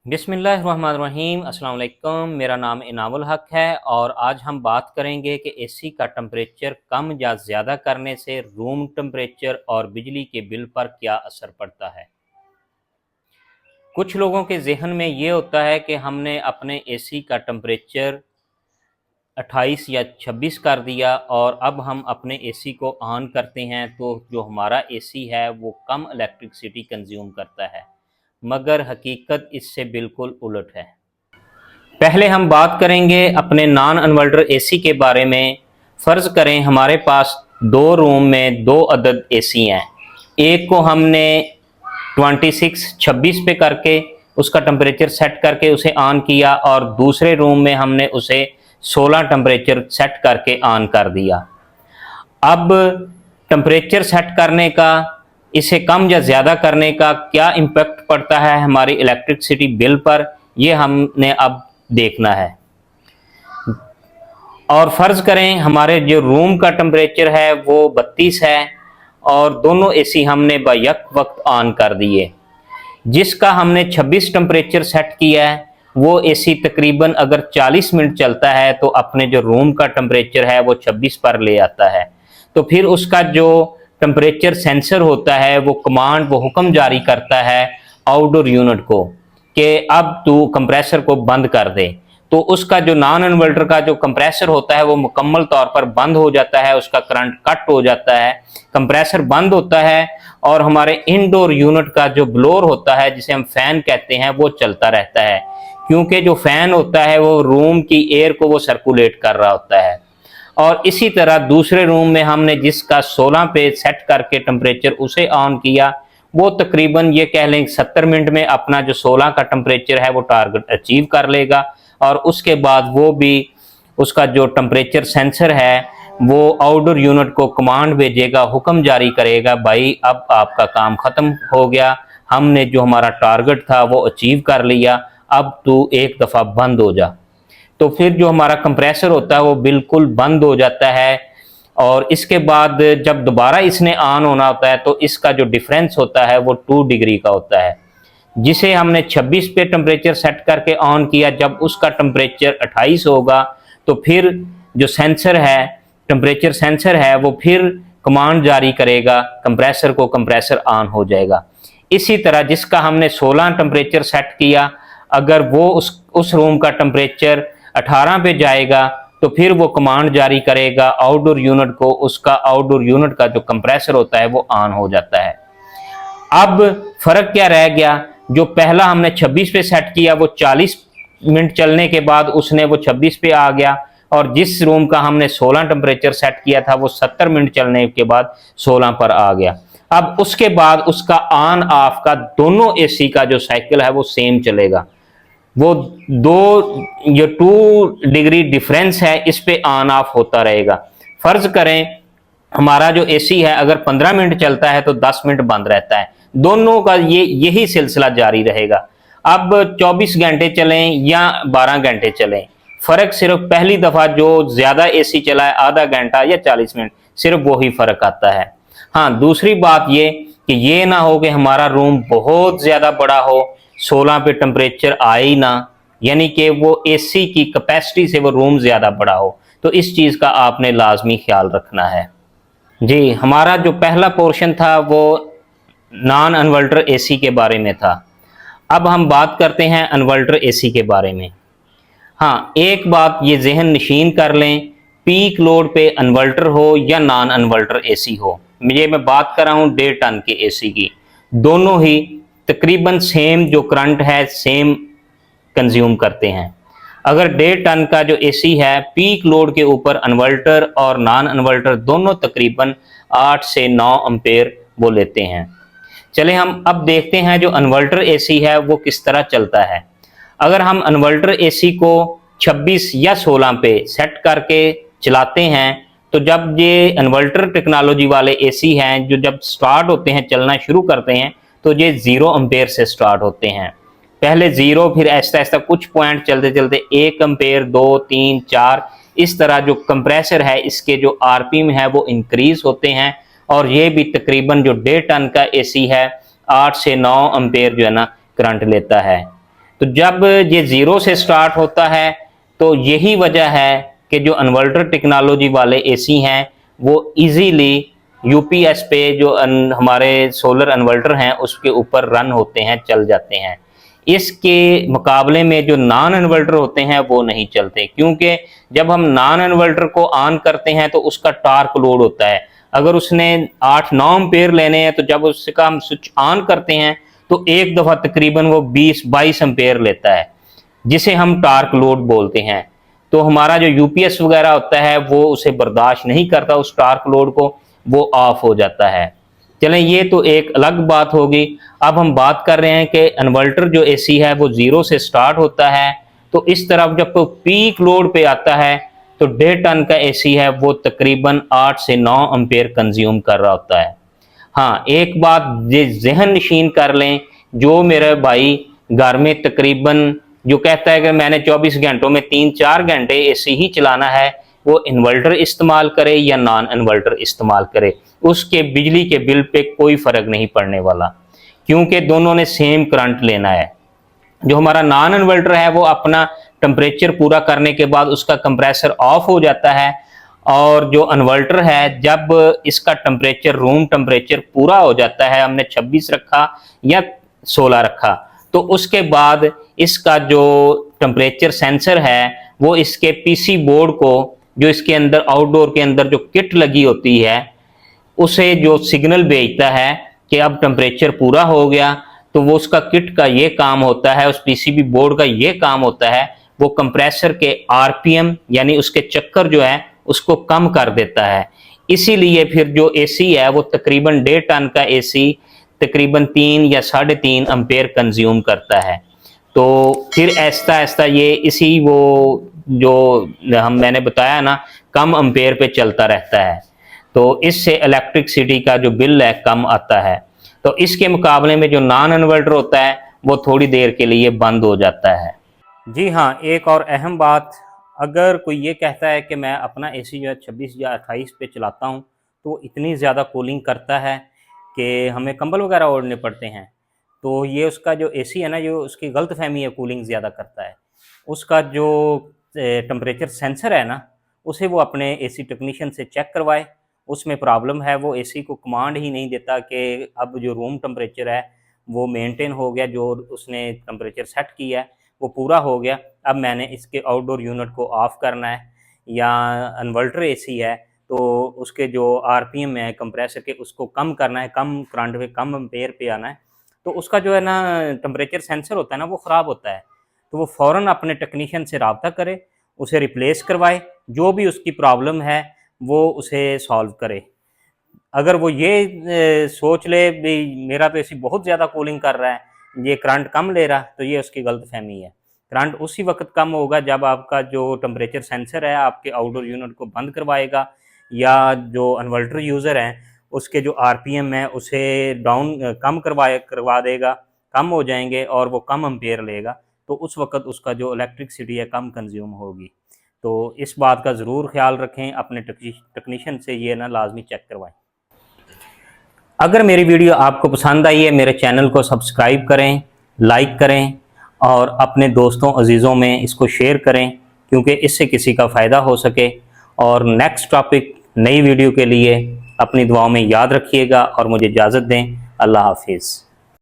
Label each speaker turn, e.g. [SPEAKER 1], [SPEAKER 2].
[SPEAKER 1] बिस्मिल्लाहिर्रहमानिर्रहीम अस्सलाम वालेकुम। मेरा नाम इनामुल हक है और आज हम बात करेंगे कि एसी का टेम्परेचर कम या ज़्यादा करने से रूम टेम्परेचर और बिजली के बिल पर क्या असर पड़ता है। कुछ लोगों के जहन में ये होता है कि हमने अपने एसी का टेम्परेचर 28 या 26 कर दिया और अब हम अपने एसी को ऑन करते हैं तो जो हमारा एसी है वो कम इलेक्ट्रिसिटी कंज्यूम करता है, मगर हकीकत इससे बिल्कुल उलट है। पहले हम बात करेंगे अपने नॉन इन्वर्टर एसी के बारे में। फ़र्ज़ करें हमारे पास दो रूम में दो अदद एसी हैं। एक को हमने 26 पे करके उसका टेम्परेचर सेट करके उसे ऑन किया और दूसरे रूम में हमने उसे 16 टेम्परेचर सेट करके ऑन कर दिया। अब टेम्परेचर सेट करने का, इसे कम या ज़्यादा करने का क्या इम्पेक्ट पड़ता है हमारी इलेक्ट्रिसिटी बिल पर, यह हमने अब देखना है। और फ़र्ज़ करें हमारे जो रूम का टेम्परेचर है वो 32 है और दोनों एसी हमने बैक वक्त ऑन कर दिए। जिसका हमने 26 टेम्परेचर सेट किया है वो एसी तकरीबन अगर 40 मिनट चलता है तो अपने जो रूम का टेम्परेचर है वो 26 पर ले आता है। तो फिर उसका जो टेम्परेचर सेंसर होता है वो कमांड, वो हुक्म जारी करता है आउटडोर यूनिट को कि अब तू कंप्रेसर को बंद कर दे। तो उसका जो नॉन इन्वर्टर का जो कंप्रेसर होता है वो मुकम्मल तौर पर बंद हो जाता है, उसका करंट कट हो जाता है, कंप्रेसर बंद होता है और हमारे इंडोर यूनिट का जो ब्लोअर होता है जिसे हम फैन कहते हैं वो चलता रहता है, क्योंकि जो फैन होता है वो रूम की एयर को वो सर्कुलेट कर रहा होता है। और इसी तरह दूसरे रूम में हमने जिसका 16 पे सेट करके टेम्परेचर उसे ऑन किया, वो तकरीबन ये कह लें 70 मिनट में अपना जो 16 का टेम्परेचर है वो टारगेट अचीव कर लेगा और उसके बाद वो भी उसका जो टेम्परेचर सेंसर है वो आउटडोर यूनिट को कमांड भेजेगा, हुक्म जारी करेगा, भाई अब आपका काम ख़त्म हो गया, हमने जो हमारा टारगेट था वो अचीव कर लिया, अब तू एक दफ़ा बंद हो जा। तो फिर जो हमारा कंप्रेसर होता है वो बिल्कुल बंद हो जाता है और इसके बाद जब दोबारा इसने ऑन होना होता है तो इसका जो डिफरेंस होता है वो 2 डिग्री का होता है। जिसे हमने 26 पे टेम्परेचर सेट करके ऑन किया, जब उसका टेम्परेचर 28 होगा तो फिर जो सेंसर है, टेम्परेचर सेंसर है, वो फिर कमांड जारी करेगा कंप्रेसर को, कंप्रेसर ऑन हो जाएगा। इसी तरह जिसका हमने 16 टेम्परेचर सेट किया, अगर वो उस रूम का टेम्परेचर 18 पे जाएगा तो फिर वो कमांड जारी करेगा आउटडोर यूनिट को, उसका आउटडोर यूनिट का जो कंप्रेसर होता है वो ऑन हो जाता है। अब फर्क क्या रह गया, जो पहला हमने 26 पे सेट किया वो 40 मिनट चलने के बाद उसने वो 26 पे आ गया और जिस रूम का हमने 16 टेम्परेचर सेट किया था वो 70 मिनट चलने के बाद 16 पर आ गया। अब उसके बाद उसका ऑन ऑफ का दोनों एसी का जो साइकिल है वो सेम चलेगा। वो जो 2 डिग्री डिफरेंस है इस पे ऑन ऑफ होता रहेगा। फर्ज करें हमारा जो एसी है अगर 15 मिनट चलता है तो 10 मिनट बंद रहता है, दोनों का यही सिलसिला जारी रहेगा। अब 24 घंटे चलें या 12 घंटे चलें, फर्क सिर्फ पहली दफा जो ज्यादा एसी चला है आधा घंटा या 40 मिनट, सिर्फ वही फर्क आता है। हाँ, दूसरी बात ये कि ये ना हो कि हमारा रूम बहुत ज्यादा बड़ा हो, 16 पे टेम्परेचर आए ही ना, यानी कि वो एसी की कैपेसिटी से वो रूम ज्यादा बड़ा हो, तो इस चीज का आपने लाजमी ख्याल रखना है। जी, हमारा जो पहला पोर्शन था वो नॉन इन्वर्टर एसी के बारे में था। अब हम बात करते हैं इन्वर्टर एसी के बारे में। हाँ, एक बात ये जहन नशीन कर लें, पीक लोड पे इन्वर्टर हो या नॉन इन्वर्टर एसी हो, ये मैं बात कर रहा हूँ 1.5 टन के एसी की, दोनों ही तकरीबन सेम जो करंट है सेम कंज्यूम करते हैं। अगर 1.5 टन का जो एसी है, पीक लोड के ऊपर इन्वर्टर और नॉन इन्वर्टर दोनों तकरीबन 8 से 9 एम्पेयर वो लेते हैं। चले हम अब देखते हैं जो इन्वर्टर एसी है वो किस तरह चलता है। अगर हम इन्वर्टर एसी को 26 या 16 पे सेट करके चलाते हैं तो जब ये इन्वर्टर टेक्नोलॉजी वाले एसी हैं जो जब स्टार्ट होते हैं, चलना शुरू करते हैं, तो ये 0 एम्पेयर से स्टार्ट होते हैं। पहले 0, फिर ऐसा ऐसा कुछ पॉइंट चलते चलते 1 एम्पेयर, 2, 3, 4, इस तरह जो कंप्रेसर है इसके जो आरपीएम है वो इंक्रीज होते हैं और ये भी तकरीबन जो 1.5 टन का एसी है 8 से 9 एम्पेयर जो है ना करंट लेता है। तो जब ये ज़ीरो से स्टार्ट होता है तो यही वजह है कि जो इन्वर्टर टेक्नोलॉजी वाले एसी हैं वो इजीली यूपीएस पे जो हमारे सोलर इन्वर्टर हैं उसके ऊपर रन होते हैं, चल जाते हैं। इसके मुकाबले में जो नॉन इन्वर्टर होते हैं वो नहीं चलते, क्योंकि जब हम नॉन इन्वर्टर को ऑन करते हैं तो उसका टार्क लोड होता है। अगर उसने 8-9 एम्पेयर लेने हैं तो जब उसका हम स्विच ऑन करते हैं तो एक दफ़ा तकरीबन वो 20-22 एम्पेयर लेता है, जिसे हम टार्क लोड बोलते हैं। तो हमारा जो यूपीएस वगैरह होता है वो उसे बर्दाश्त नहीं करता, उस टार्क लोड को, वो ऑफ हो जाता है। चलें, ये तो एक अलग बात होगी। अब हम बात कर रहे हैं कि इन्वर्टर जो एसी है वो ज़ीरो से स्टार्ट होता है, तो इस तरफ जब तो पीक लोड पे आता है तो 1.5 टन का एसी है वो तकरीबन 8 से 9 एम्पेयर कंज्यूम कर रहा होता है। हाँ, एक बात ये जहन नशीन कर लें, जो मेरे भाई घर में तकरीबन जो कहता है कि मैंने 24 घंटों में 3-4 घंटे एसी ही चलाना है, वो इन्वर्टर इस्तेमाल करे या नॉन इन्वर्टर इस्तेमाल करे, उसके बिजली के बिल पे कोई फ़र्क नहीं पड़ने वाला, क्योंकि दोनों ने सेम करंट लेना है। जो हमारा नॉन इन्वर्टर है वो अपना टेम्परेचर पूरा करने के बाद उसका कंप्रेसर ऑफ हो जाता है, और जो इन्वर्टर है जब इसका टेम्परेचर रूम टेम्परेचर पूरा हो जाता है, हमने 26 रखा या 16 रखा, तो उसके बाद इसका जो टेम्परेचर सेंसर है वो इसके पीसी बोर्ड को, जो इसके अंदर आउटडोर के अंदर जो किट लगी होती है, उसे जो सिग्नल भेजता है कि अब टेम्परेचर पूरा हो गया। तो वो उसका किट का ये काम होता है, उस पीसीबी बोर्ड का ये काम होता है, वो कंप्रेसर के आरपीएम यानी उसके चक्कर जो है उसको कम कर देता है। इसीलिए फिर जो एसी है वो तकरीबन 1.5 टन का एसी तकरीबन 3 या 3.5 एम्पेयर कंज्यूम करता है। तो फिर ऐसा ऐसा ये इसी वो जो मैंने बताया ना, कम एम्पेयर पे चलता रहता है, तो इससे इलेक्ट्रिसिटी का जो बिल है कम आता है। तो इसके मुकाबले में जो नॉन इन्वर्टर होता है वो थोड़ी देर के लिए बंद हो जाता है। जी हाँ, एक और अहम बात, अगर कोई ये कहता है कि मैं अपना एसी जो है 26 या 28 पे चलाता हूँ तो इतनी ज़्यादा कूलिंग करता है कि हमें कंबल वगैरह ओढ़ने पड़ते हैं, तो ये उसका जो एसी है ना, जो उसकी गलतफहमी है, कूलिंग ज़्यादा करता है। उसका जो टेम्परेचर सेंसर है ना, उसे वो अपने एसी टेक्नीशियन से चेक करवाए, उसमें प्रॉब्लम है। वो एसी को कमांड ही नहीं देता कि अब जो रूम टेम्परेचर है वो मेंटेन हो गया, जो उसने टेम्परेचर सेट किया है वो पूरा हो गया, अब मैंने इसके आउटडोर यूनिट को ऑफ़ करना है। या इन्वर्टर एसी है तो उसके जो आरपीएम है कंप्रेसर के, उसको कम करना है, कम करंट पे, कम एम्पेयर पे आना है, तो उसका जो है ना टेम्परेचर सेंसर होता है ना, वो ख़राब होता है। तो वो फ़ौरन अपने टेक्नीशियन से रब्ता करे, उसे रिप्लेस करवाए, जो भी उसकी प्रॉब्लम है वो उसे सॉल्व करे। अगर वो ये सोच ले भी मेरा तो एसी बहुत ज़्यादा कूलिंग कर रहा है, ये करंट कम ले रहा, तो ये उसकी गलतफहमी है। करंट उसी वक्त कम होगा जब आपका जो टेम्परेचर सेंसर है आपके आउटडोर यूनिट को बंद करवाएगा, या जो इन्वर्टर यूज़र हैं उसके जो आरपीएम है उसे डाउन कम करवा देगा, कम हो जाएंगे और वो कम एम्पेयर लेगा, तो उस वक्त उसका जो इलेक्ट्रिसिटी है कम कंज्यूम होगी। तो इस बात का ज़रूर ख्याल रखें, अपने टेक्नीशियन से ये ना लाजमी चेक करवाएं। अगर मेरी वीडियो आपको पसंद आई है, मेरे चैनल को सब्सक्राइब करें, लाइक करें और अपने दोस्तों अजीज़ों में इसको शेयर करें, क्योंकि इससे किसी का फ़ायदा हो सके। और नेक्स्ट टॉपिक, नई वीडियो के लिए अपनी दुआओं में याद रखिएगा और मुझे इजाज़त दें। अल्लाह हाफिज़।